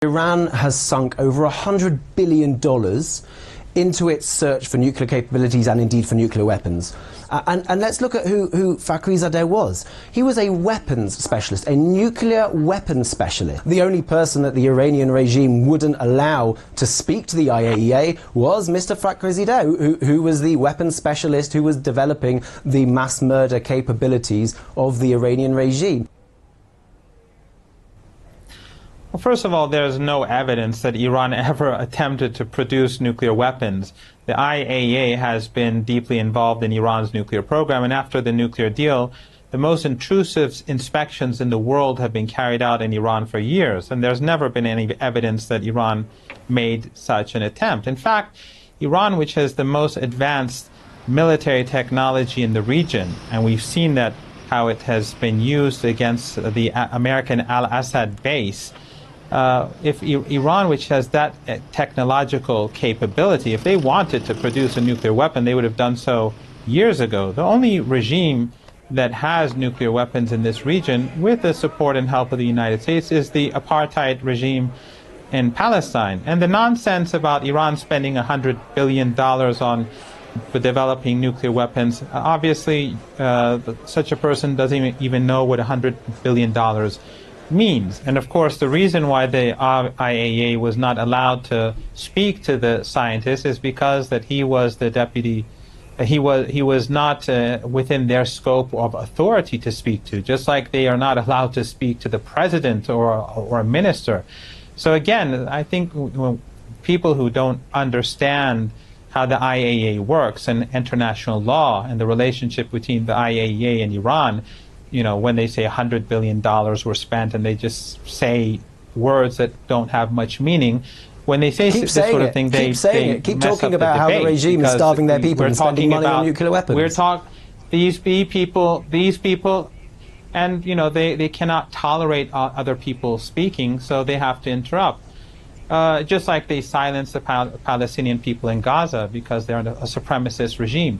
Iran has sunk over $100 billion into its search for nuclear capabilities and indeed for nuclear weapons. And let's look at who Fakhrizadeh was. He was a weapons specialist, a nuclear weapons specialist. The only person that the Iranian regime wouldn't allow to speak to the IAEA was Mr. Fakhrizadeh, who was the weapons specialist who was developing the mass murder capabilities of the Iranian regime. Well, first of all, there's no evidence that Iran ever attempted to produce nuclear weapons. The IAEA has been deeply involved in Iran's nuclear program, and after the nuclear deal, the most intrusive inspections in the world have been carried out in Iran for years, and there's never been any evidence that Iran made such an attempt. In fact, Iran, which has the most advanced military technology in the region, and we've seen that how it has been used against the American al-Assad base, if Iran, which has that technological capability, if they wanted to produce a nuclear weapon, they would have done so years ago. The only regime that has nuclear weapons in this region, with the support and help of the United States, is the apartheid regime in Palestine. And the nonsense about Iran spending $100 billion on developing nuclear weapons, obviously such a person doesn't even know what $100 billion means. And of course, the reason why the IAEA was not allowed to speak to the scientist is because that he was the deputy. He was not within their scope of authority to speak to, just like they are not allowed to speak to the president or a minister. So again, I think people who don't understand how the IAEA works and international law and the relationship between the IAEA and Iran, you know, when they say $100 billion were spent and they just say words that don't have much meaning, when they say this sort of thing, they keep talking about how the regime is starving their people and spending money on nuclear weapons. These people, and you know, they cannot tolerate other people speaking, so they have to interrupt. Just like they silence the Palestinian people in Gaza because they're a supremacist regime.